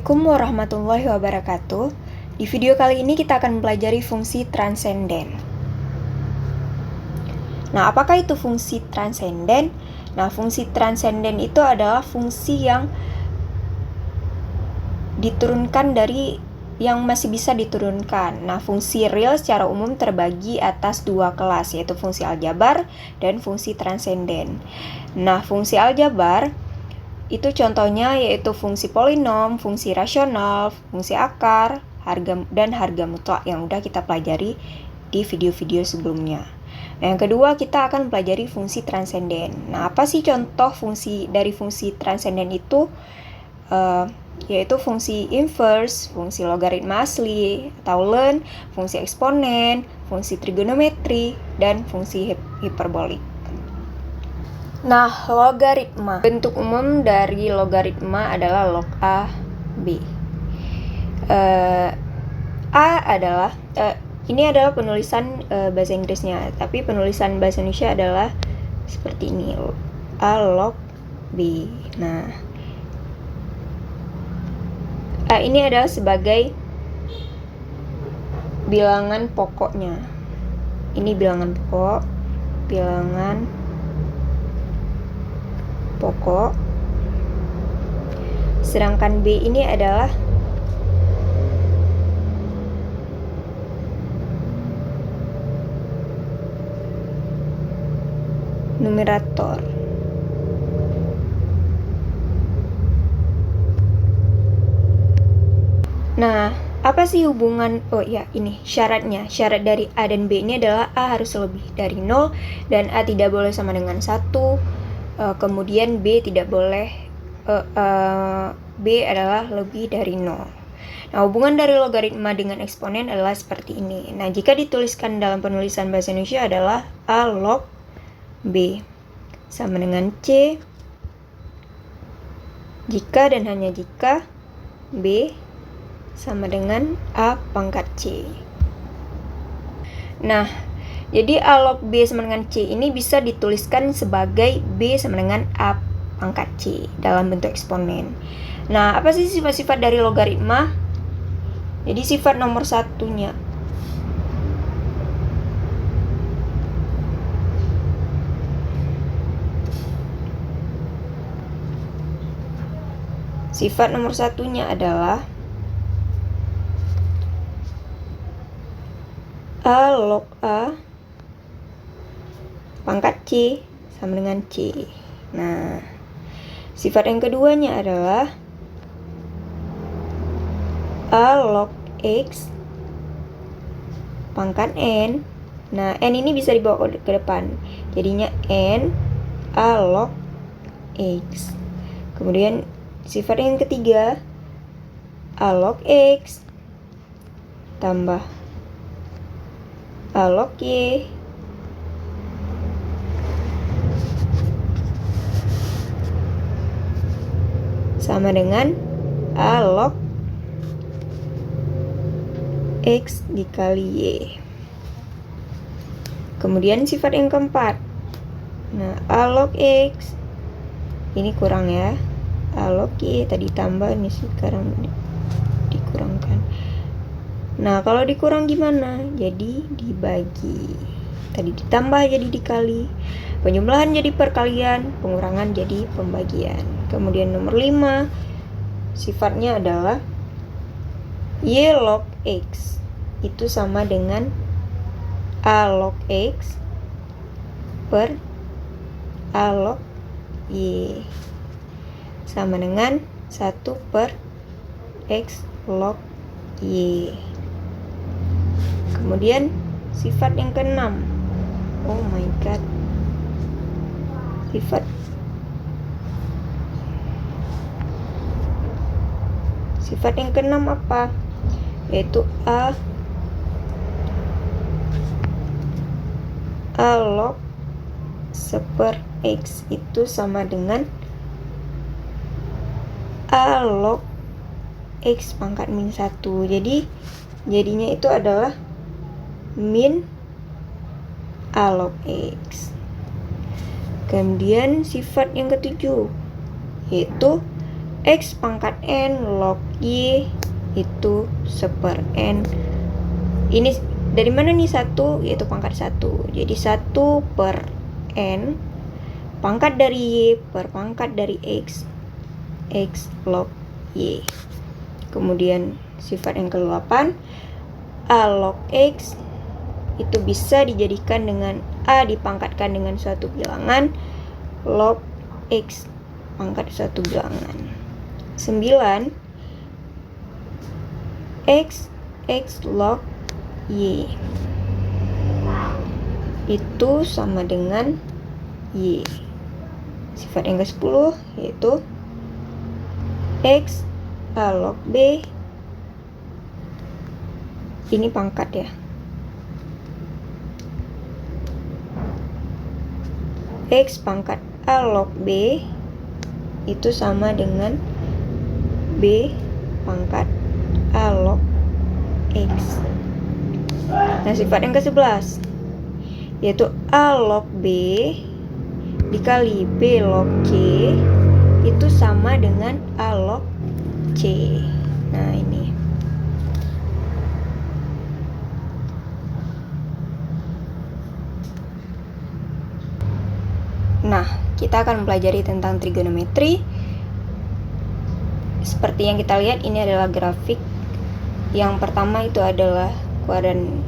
Assalamualaikum warahmatullahi wabarakatuh. Di video kali ini kita akan mempelajari fungsi transenden. Nah, apakah itu fungsi transenden? Nah, fungsi transenden itu adalah fungsi yang diturunkan dari yang masih bisa diturunkan. Nah, fungsi real secara umum terbagi atas dua kelas, yaitu fungsi aljabar dan fungsi transenden. Nah, fungsi aljabar itu contohnya yaitu fungsi polinom, fungsi rasional, fungsi akar, dan harga mutlak yang udah kita pelajari di video-video sebelumnya. Nah, yang kedua kita akan pelajari fungsi transenden. Nah, apa sih contoh dari fungsi transenden itu? Yaitu fungsi inverse, fungsi logaritma asli atau ln, fungsi eksponen, fungsi trigonometri, dan fungsi hiperbolik. Nah, logaritma. Bentuk umum dari logaritma adalah log A, B. Ini adalah penulisan bahasa Inggrisnya, tapi penulisan bahasa Indonesia adalah seperti ini, A log B. Nah, A ini adalah sebagai bilangan pokoknya. Ini bilangan pokok. Sedangkan B ini adalah numerator. Nah, apa sih hubungan? Ini syaratnya. Syarat dari A dan B ini adalah A harus lebih dari 0 dan A tidak boleh sama dengan 1. Kemudian B tidak boleh B adalah lebih dari 0. Nah, hubungan dari logaritma dengan eksponen adalah seperti ini. Nah, jika dituliskan dalam penulisan bahasa Indonesia adalah A log B sama dengan C jika dan hanya jika B sama dengan A pangkat C. Nah, jadi A log B sama dengan C ini bisa dituliskan sebagai B sama dengan A pangkat C dalam bentuk eksponen. Nah, apa sih sifat-sifat dari logaritma? Jadi sifat nomor satunya adalah A log A pangkat C sama dengan C. Nah, sifat yang keduanya adalah A log X pangkat N. Nah, N ini bisa dibawa ke depan. Jadinya N A log X. Kemudian sifat yang ketiga A log X tambah A log Y sama dengan A log X dikali Y. Kemudian sifat yang keempat. Nah, A log X ini kurang ya. A log Y tadi tambah, ini sekarang dikurangkan. Nah, kalau dikurang gimana? Jadi dibagi. Tadi ditambah jadi dikali. Penjumlahan jadi perkalian, pengurangan jadi pembagian. Kemudian nomor 5, sifatnya adalah Y log X itu sama dengan A log X per A log Y sama dengan 1 per X log Y. Kemudian sifat yang keenam. Oh my god. Sifat yang keenam apa? Yaitu A log seper X itu sama dengan A log X pangkat min 1. Jadi jadinya itu adalah min A log X. Kemudian sifat yang ketujuh yaitu X pangkat N log Y itu 1/N. Ini dari mana nih 1? Yaitu pangkat 1. Jadi 1/N pangkat dari Y per pangkat dari X log Y. Kemudian sifat yang ke-8, A log X itu bisa dijadikan dengan A dipangkatkan dengan suatu bilangan log X pangkat suatu bilangan. 9 X log Y itu sama dengan Y. Sifat yang ke-10 yaitu X A log B, ini pangkat ya, X pangkat A log B itu sama dengan B pangkat A log X. Nah, sifat yang ke-11 yaitu A log B dikali B log C itu sama dengan A log C. Nah, ini. Nah, kita akan mempelajari tentang trigonometri. Seperti yang kita lihat, ini adalah grafik. Yang pertama itu adalah kuadran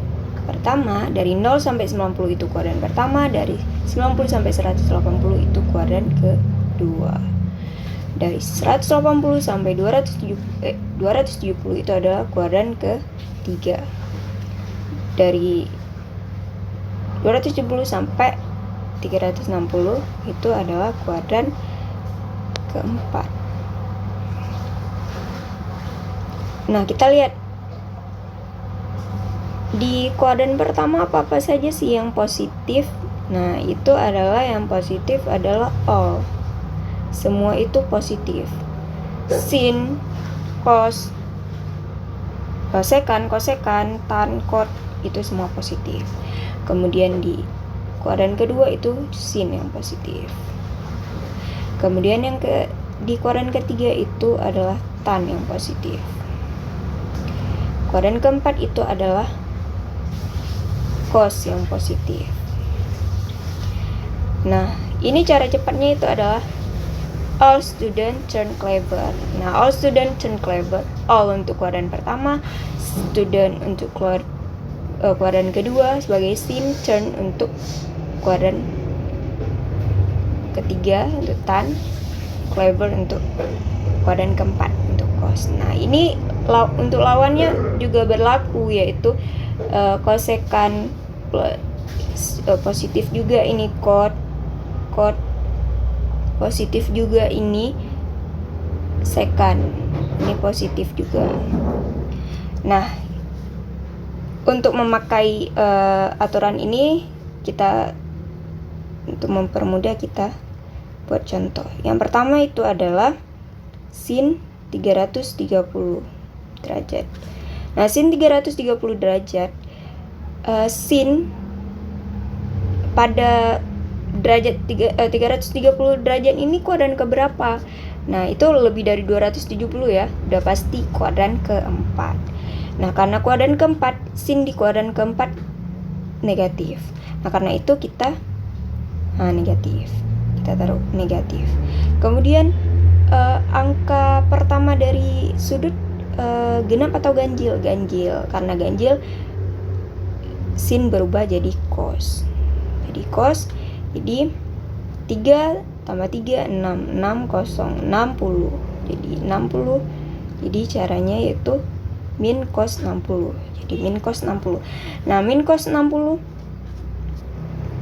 pertama, dari 0 sampai 90 itu kuadran pertama, dari 90 sampai 180 itu kuadran kedua. Dari 180 sampai 270 itu adalah kuadran ketiga. Dari 270 sampai 360 itu adalah kuadran keempat. Nah, kita lihat di kuadran pertama apa saja sih yang positif. Nah, itu adalah yang positif adalah all. Semua itu positif. Sin, cos, sekan, kosekan, tan, kot itu semua positif. Kemudian di kuadran kedua itu sin yang positif. Kemudian di kuadran ketiga itu adalah tan yang positif. Kuadran keempat itu adalah cos yang positif. Nah, ini cara cepatnya itu adalah all student turn clever. Nah, all student turn clever. All untuk kuadran pertama, student untuk kuadran kedua sebagai sin, turn untuk kuadran ketiga untuk tan, clever untuk kuadran keempat untuk cos. Nah, ini untuk lawannya juga berlaku, yaitu kosekan positif juga ini, kot positif juga ini, sekan ini positif juga. Nah, untuk memakai aturan ini, kita untuk mempermudah kita buat contoh. Yang pertama itu adalah sin 330 derajat. Nah, sin 330 derajat, sin pada derajat 330 derajat ini kuadran keberapa? Nah, itu lebih dari 270 ya, udah pasti kuadran keempat. Nah, karena kuadran keempat, sin di kuadran keempat negatif. Nah, karena itu kita negatif. Kita taruh negatif. Kemudian angka pertama dari sudut genap atau ganjil? Ganjil. Karena ganjil, sin berubah jadi cos. Jadi 3 tambah 3 6, 6 0 60. Jadi 60. Jadi caranya yaitu min cos 60. Jadi min cos 60. Nah, min cos 60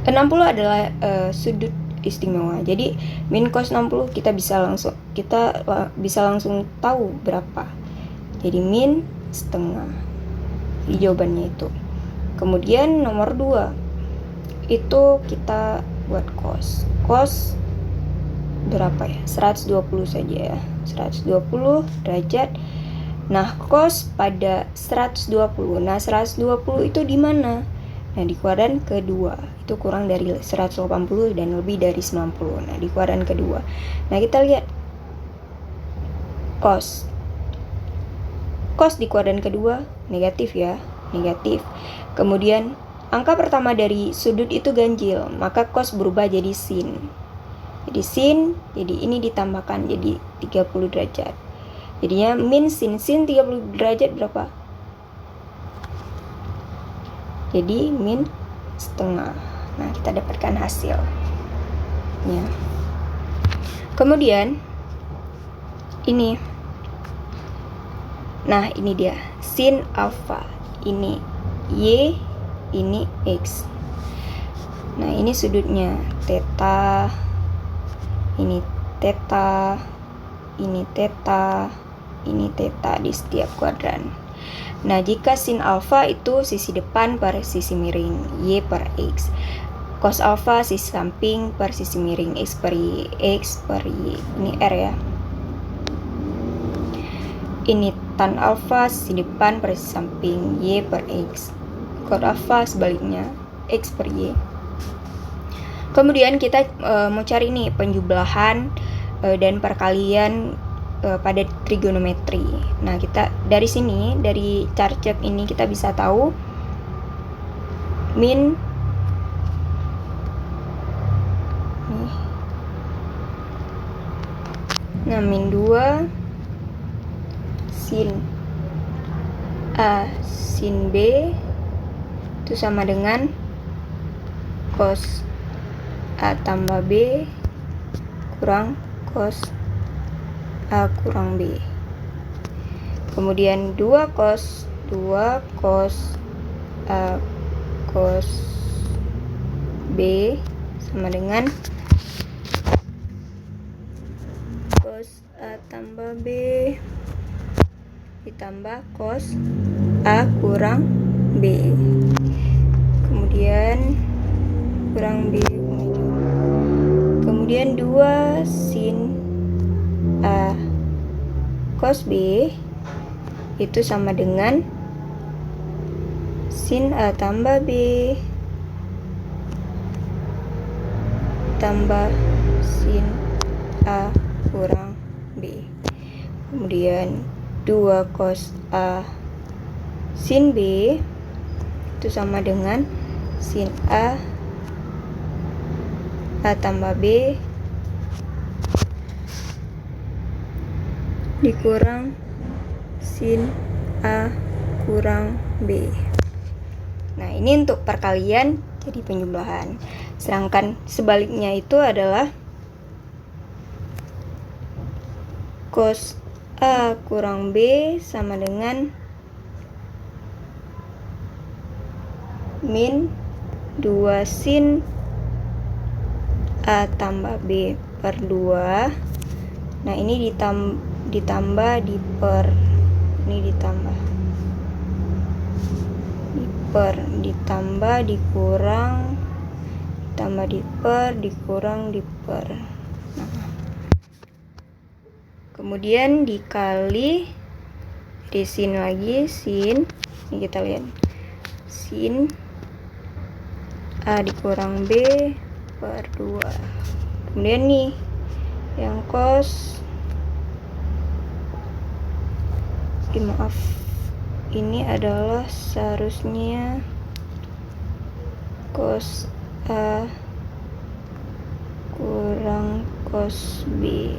adalah sudut istimewa. Jadi min cos 60 kita bisa langsung tahu berapa. Jadi min setengah. Jadi jawabannya itu. Kemudian nomor 2 itu kita buat cos. Cos berapa ya? 120 saja ya. 120 derajat. Nah, cos pada 120. Nah, 120 itu di mana? Nah, di kuadran kedua. Itu kurang dari 180 dan lebih dari 90. Nah, di kuadran kedua. Nah, kita lihat cos. Cos di kuadran kedua negatif ya, negatif. Kemudian angka pertama dari sudut itu ganjil, maka cos berubah jadi sin. Jadi sin, jadi ini ditambahkan jadi 30 derajat. Jadinya min sin 30 derajat berapa? Jadi min setengah. Nah, kita dapatkan hasilnya. Kemudian ini. Nah, ini dia sin alfa. Ini y, ini x. Nah, ini sudutnya theta. Ini theta. Ini theta. Ini theta di setiap kuadran. Nah, jika sin alfa itu sisi depan per sisi miring y per x. Cos alfa sisi samping per sisi miring x per y, x per y. Ini r ya. Ini tan alfa sisi depan per sisi samping y per x. Cos alfa sebaliknya x per y. Kemudian kita mau cari nih penjumlahan dan perkalian pada trigonometri. Nah, kita dari sini, dari chart ini kita bisa tahu min min 2 sin A sin B itu sama dengan cos A tambah B kurang cos A kurang B. Kemudian 2 cos A cos B sama dengan cos A tambah B ditambah cos A kurang B. Kemudian kurang B. Kemudian 2 sin A cos B itu sama dengan sin A tambah B tambah sin A kurang B. Kemudian 2 cos A sin B itu sama dengan sin A tambah B dikurang sin A kurang B. Nah, ini untuk perkalian jadi penjumlahan. Sedangkan sebaliknya itu adalah cos A kurang B sama dengan min 2 sin A tambah B per 2. Nah, ini ditambah di per, ini ditambah di per, ditambah dikurang, ditambah di per, dikurang di per. Nah, kemudian dikali di sin lagi, sin ini kita lihat sin A dikurang B per 2. Kemudian nih yang cos, maaf, ini adalah seharusnya cos A kurang cos B.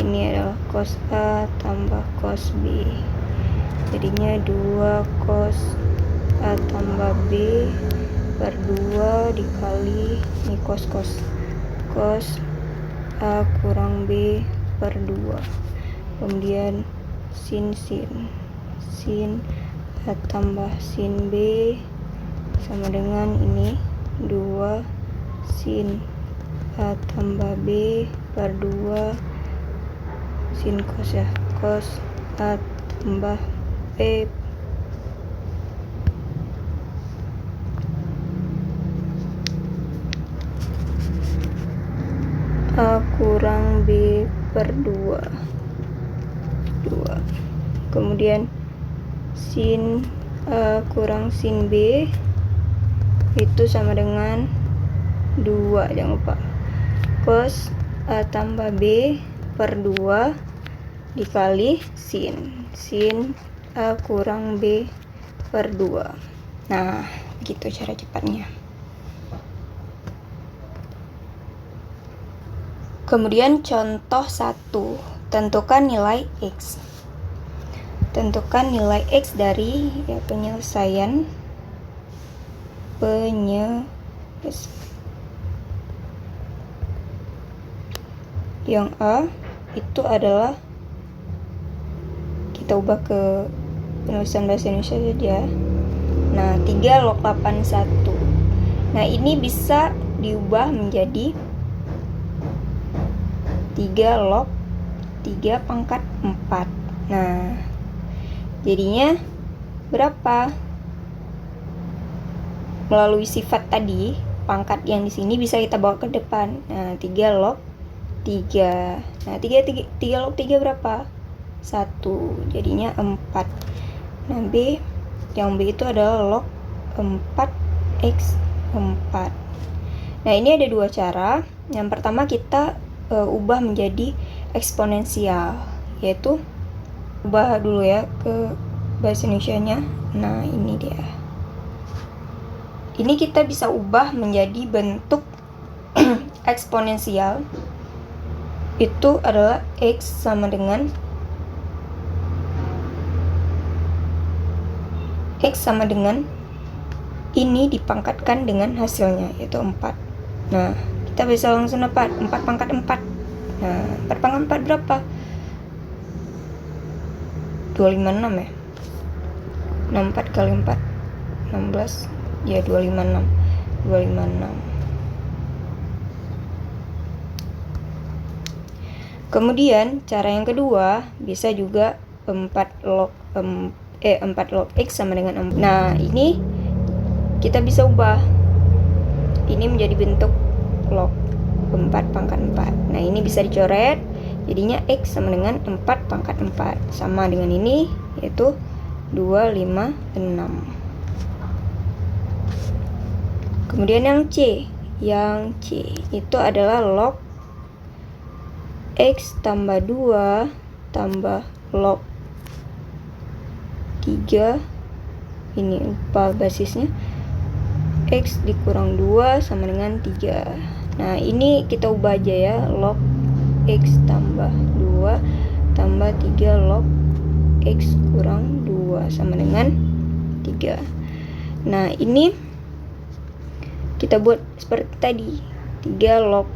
Ini adalah cos A tambah cos B. Jadinya 2 cos A tambah B per 2 dikali ini cos A kurang B per 2. Kemudian sin A tambah sin B sama dengan ini 2 sin A tambah B per 2 sin cos ya, cos A tambah B A kurang B per 2. Kemudian sin A kurang sin B itu sama dengan 2, jangan lupa, cos A tambah B per 2 dikali sin. Sin A kurang B per 2. Nah, gitu cara cepatnya. Kemudian contoh 1. Tentukan nilai X. Tentukan nilai X dari penyelesaian yang A itu adalah, kita ubah ke penulisan bahasa Indonesia saja. Nah, 3 log 81. Nah, ini bisa diubah menjadi 3 log 3 pangkat 4. Nah, jadinya berapa? Melalui sifat tadi, pangkat yang di sini bisa kita bawa ke depan. Nah, 3 log 3. Nah, 3 log 3 berapa? 1. Jadinya 4. Nah, B, yang B itu adalah log 4x 4. Nah, ini ada 2 cara. Yang pertama kita ubah menjadi eksponensial, yaitu ubah dulu ya ke bahasa Indonesianya. Nah, ini dia. Ini kita bisa ubah menjadi bentuk eksponensial. Itu adalah X sama dengan ini dipangkatkan dengan hasilnya, yaitu 4. Nah, kita bisa langsung dapat 4 pangkat 4. Nah, 4 pangkat 4 berapa? 256 ya. 64 kali 4 16. Ya, 256. Kemudian cara yang kedua bisa juga 4 log X sama dengan 4. Nah, ini kita bisa ubah ini menjadi bentuk log 4 pangkat 4. Nah, ini bisa dicoret, jadinya X sama dengan 4 pangkat 4. Sama dengan ini, yaitu 256. Kemudian yang C itu adalah log X tambah 2 tambah log 3. Ini lupa basisnya. X dikurang 2 sama dengan 3. Nah, ini kita ubah aja ya, log X tambah 2 tambah 3 log X kurang 2 sama dengan 3. Nah, ini kita buat seperti tadi, 3 log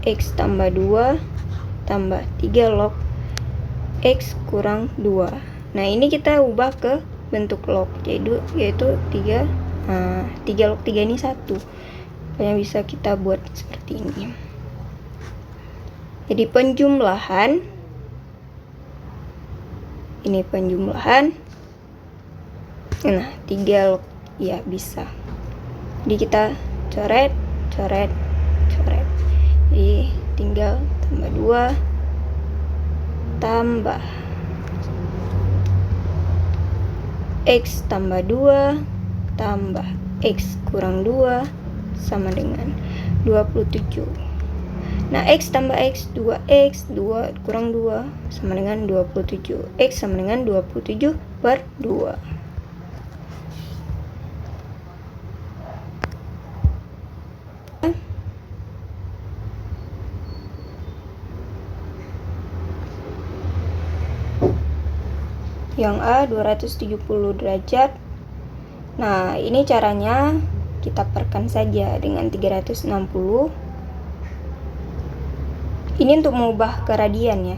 X tambah 2 tambah 3 log X kurang 2. Nah, ini kita ubah ke bentuk log, yaitu 3 log 3 ini 1. Makanya bisa kita buat seperti ini. Jadi penjumlahan, ini penjumlahan. Nah, 3 log, ya bisa. Jadi kita coret. Jadi tinggal tambah 2 tambah X tambah 2 tambah X kurang 2 sama dengan 27. Nah, X tambah X, 2X, 2 kurang 2 sama dengan 27. X sama dengan 27 per 2. Yang A 270 derajat. Nah, ini caranya kita perkan saja dengan 360. Ini untuk mengubah ke radian ya.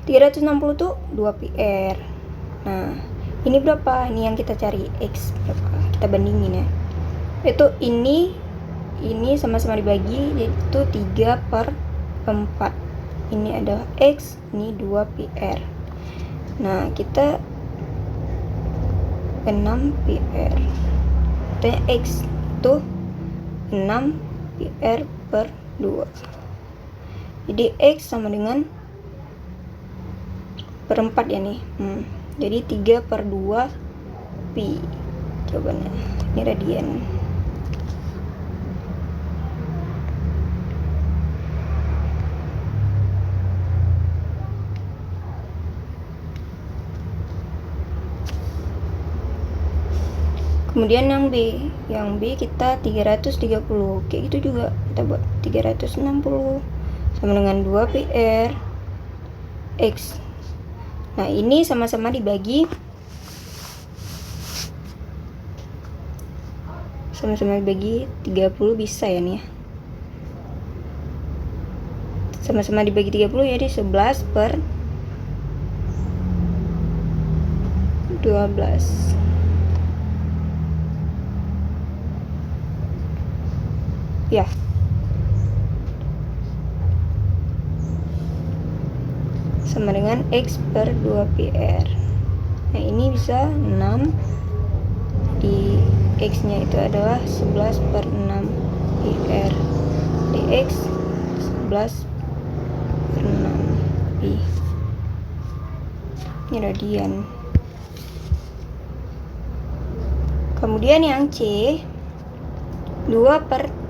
360 tuh 2 PR. Nah, ini berapa? Ini yang kita cari, X berapa? Kita bandingin ya. Itu ini sama-sama dibagi, yaitu 3 per 4. Ini adalah X, ini 2 PR. Nah, kita 6 PR. Artinya X itu 6 PR per 2. Jadi X sama dengan per 4 ya nih. Jadi 3 per 2 Pi. Jawabannya ini radian. Kemudian yang B kita 330, kayak gitu juga kita buat 360 sama dengan 2 PR X. Nah ini sama-sama dibagi 30 bisa ya nih ya. Sama-sama dibagi 30 jadi 11 per 12. Ya. Sama dengan X per 2 PR. Nah ini bisa 6, di X nya itu adalah 11 per 6 PR, dx 11 per 6 pi. Ini radian. Kemudian yang C 2 per 3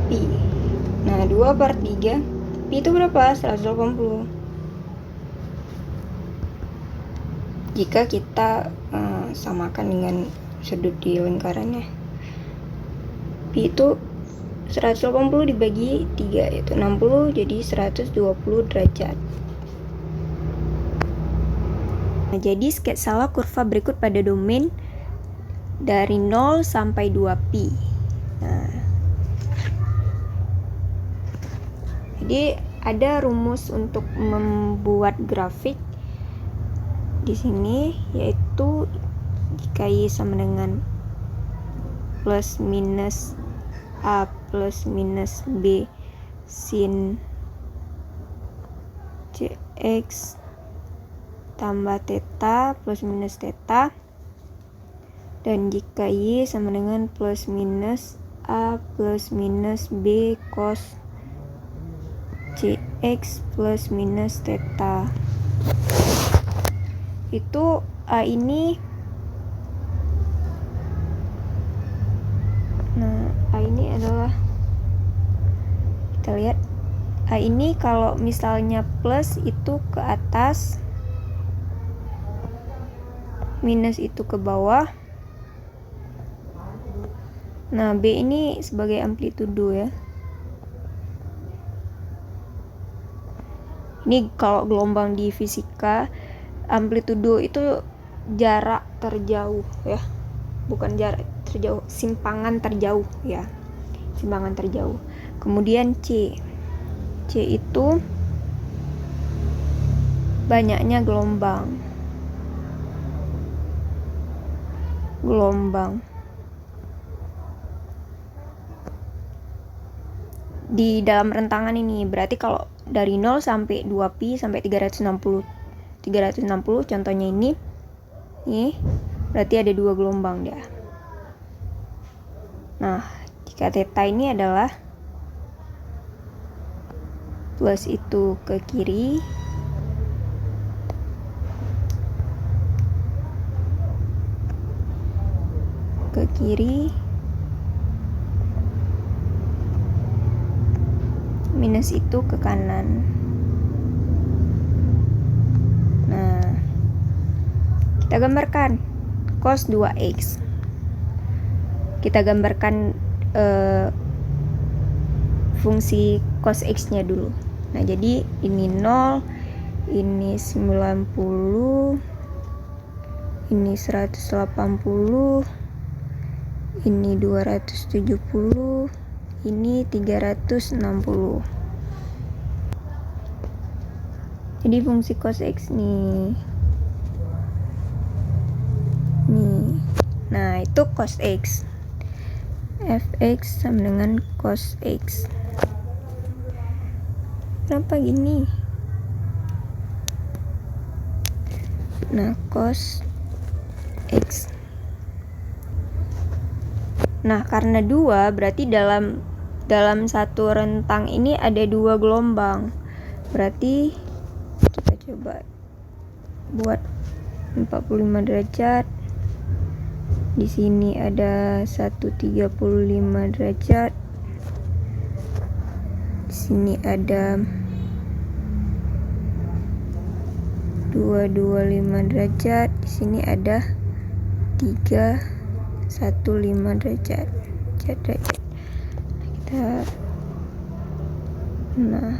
pi. Nah 2 per 3 pi itu berapa? 180. Jika kita samakan dengan sudut di lingkarannya, pi itu 180 dibagi 3 yaitu 60, jadi 120 derajat. Nah, jadi sketsalah kurva berikut pada domain dari 0 sampai 2pi. Nah, jadi ada rumus untuk membuat grafik di sini, yaitu jika Y sama dengan plus minus A plus minus B sin CX tambah theta plus minus theta, dan jika Y sama dengan plus minus A plus minus B cos CX plus minus theta. Itu A ini, nah A ini adalah, kita lihat A ini kalau misalnya plus itu ke atas, minus itu ke bawah. Nah B ini sebagai amplitudo ya. Ini kalau gelombang di fisika, amplitudo itu jarak terjauh ya, bukan jarak terjauh, simpangan terjauh ya, simpangan terjauh. Kemudian C itu banyaknya gelombang. Di dalam rentangan ini, berarti kalau dari 0 sampai 2pi sampai 360 contohnya ini berarti ada 2 gelombang dia. Nah, jika theta ini adalah plus itu ke kiri, minus itu ke kanan. Nah, kita gambarkan cos 2x. Kita gambarkan fungsi cos x nya dulu. Nah, jadi ini 0, ini 90, ini 180, ini 270, ini 360. Jadi fungsi cos x nih. Nah, itu cos x. Fx sama dengan cos x. Kenapa gini? Nah, cos x. Nah, karena 2 berarti dalam satu rentang ini ada 2 gelombang. Berarti kita coba buat 45 derajat. Di sini ada 135 derajat. Di sini ada 225 derajat. Di sini ada 315 derajat. Nah,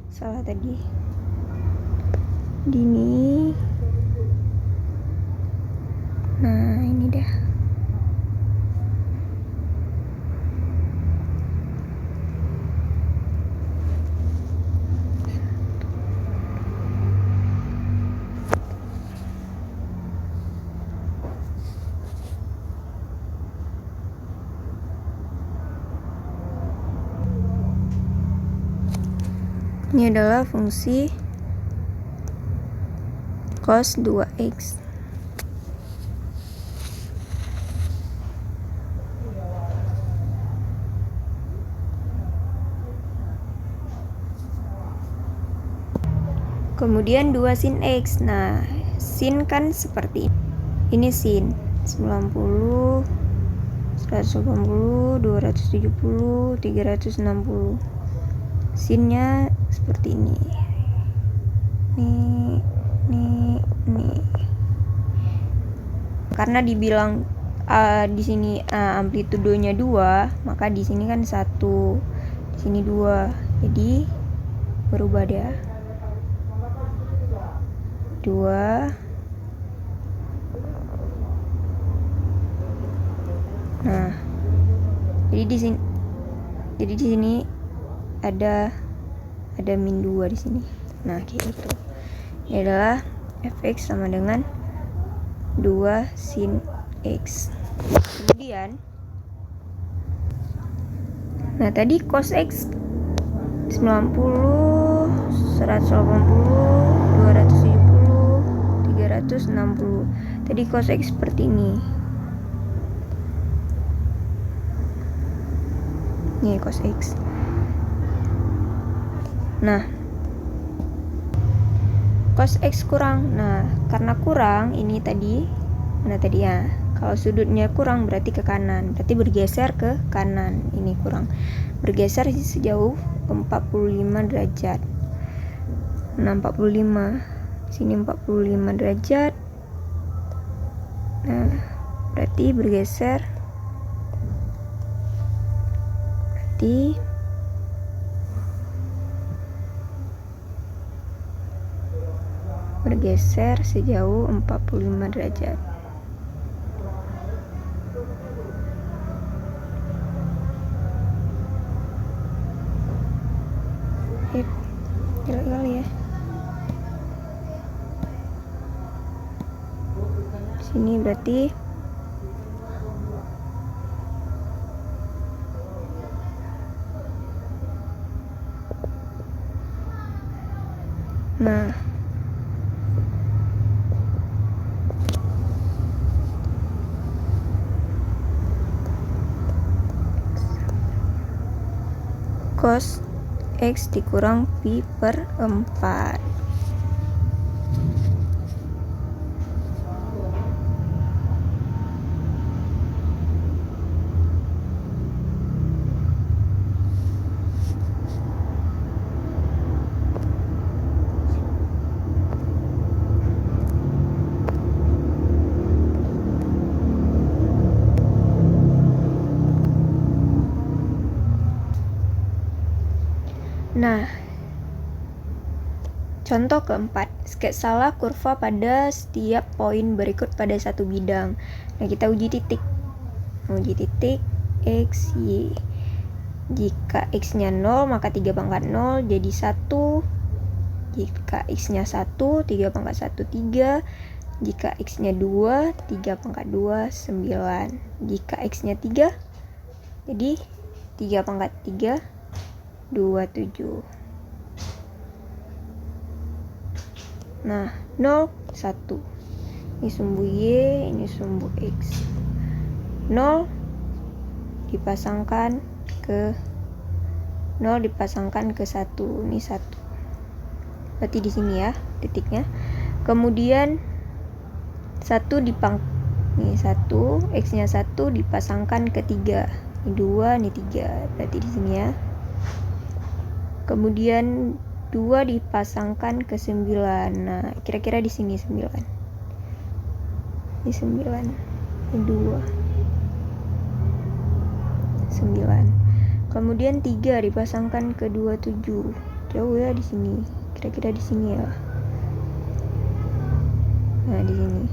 salah tadi. Dini. Nah, ini dah. Ini adalah fungsi cos 2x. Kemudian 2 sin x. Nah, sin kan seperti ini. Ini sin 90, 180, 270, 360. Sinnya seperti ini. Nih. Karena dibilang di sini amplitudenya 2, maka di sini kan 1, di sini 2. Jadi berubah dia. 2. Nah, jadi di sini ada min 2 di sini. Nah, kayak gitu. Ini adalah fx sama dengan 2 sin x. Kemudian nah tadi cos x 90, 180, 270, 360. Tadi cos x seperti ini. Ini cos x. Nah, cos x kurang. Nah, karena kurang ini tadi, mana tadi ya? Kalau sudutnya kurang berarti ke kanan, berarti bergeser ke kanan. Ini kurang, bergeser sejauh 45 derajat. Nah, 45. Sini 45 derajat. Nah, berarti bergeser. Berarti bergeser sejauh 45 derajat. Jelek kali ya. Sini berarti nah cos x dikurang pi per 4. Nah, contoh keempat, sketsalah kurva pada setiap poin berikut pada satu bidang. Nah, kita uji titik. Uji titik x, y. Jika x-nya 0, maka 3 pangkat 0 jadi 1. Jika x-nya 1, 3 pangkat 1, 3. Jika x-nya 2, 3 pangkat 2, 9. Jika x-nya 3, jadi 3 pangkat 3, 27. Nah, 0, 1. Ini sumbu Y, ini sumbu X. 0 dipasangkan ke 0 dipasangkan ke 1. Ini 1. Berarti di sini ya titiknya. Kemudian 1 Ini 1, X-nya 1 dipasangkan ke 3. Ini 2, ini 3. Berarti di sini ya. Kemudian 2 dipasangkan ke 9. Nah, kira-kira di sini 9. Ini 9. Ini 2. 9. Kemudian 3 dipasangkan ke 27. Jauh ya di sini. Kira-kira di sini ya. Nah, di sini.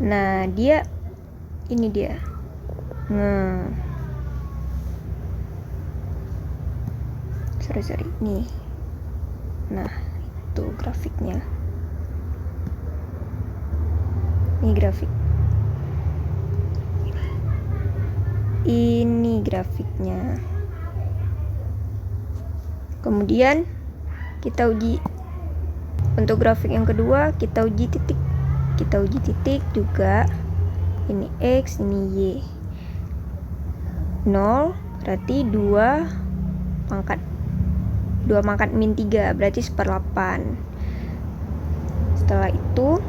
Nah, ini dia. Nah. Sorry. Nih. Nah, itu grafiknya. Ini grafik. Ini grafiknya. Kemudian kita uji. Untuk grafik yang kedua, kita uji titik. Kita uji titik juga. Ini X, ini Y. 0 berarti 2 pangkat min 3 berarti 1/8. Setelah itu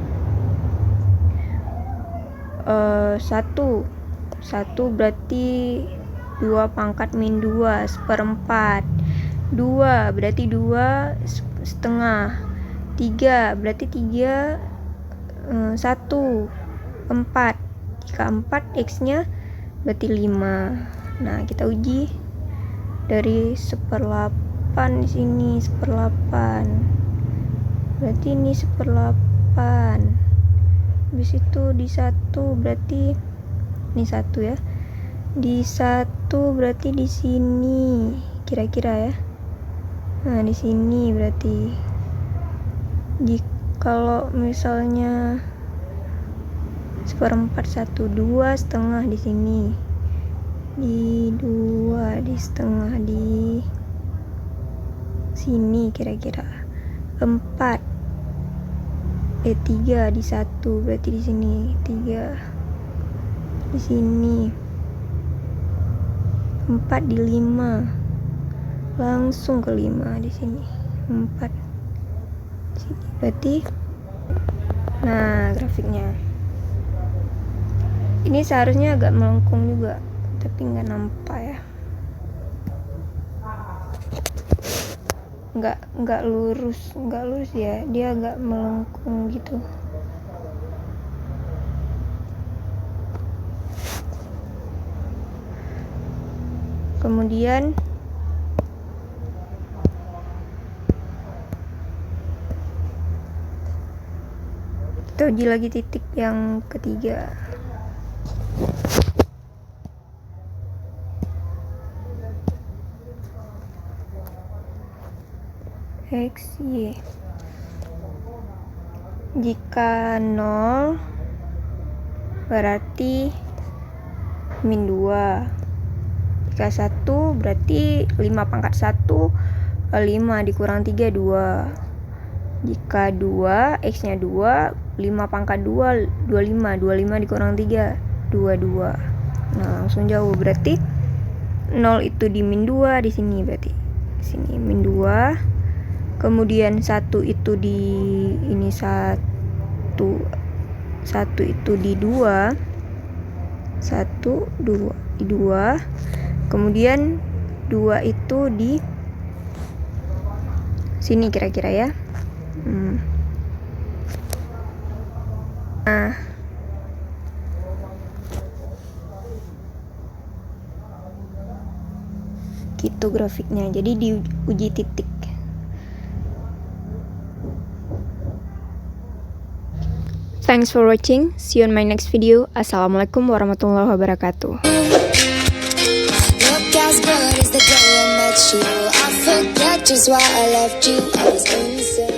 1 berarti 2 pangkat min 2 1/4. 2 berarti 2 setengah. 3 berarti 3 1 4. Jika 4 X-nya berarti 5. Nah, kita uji dari 1/8 di sini 1/8. Berarti ini 1/8. Habis itu di 1 berarti ini 1 ya. Di 1 berarti di sini kira-kira ya. Nah, di sini berarti kalau misalnya 1/4 1 2 setengah di sini. Di 2 di setengah di sini kira-kira 4 3 di 1 berarti di sini 3 di sini 4 di 5 langsung ke 5 di sini 4 di sini berarti. Nah, grafiknya ini seharusnya agak melengkung juga, tapi nggak nampak ya. Nggak lurus ya, dia agak melengkung gitu. Kemudian kita uji lagi titik yang ketiga. X, Y. Jika 0 berarti min 2. Jika 1 berarti 5 pangkat 1 5 dikurang 3 2. Jika 2 X nya 2 5 pangkat 2 25 dikurang 3 22. Nah, langsung jauh berarti 0 itu di min 2 di sini berarti. Di sini min 2. Kemudian 1 itu di ini 1 itu di 2. 1 2 di 2. Kemudian 2 itu di sini kira-kira ya. Nah, gitu grafiknya. Jadi diuji titik. Thanks for watching. See you on my next video. Assalamualaikum warahmatullahi wabarakatuh. Look as good as the day I met you. I forget just why I left you. I was insane.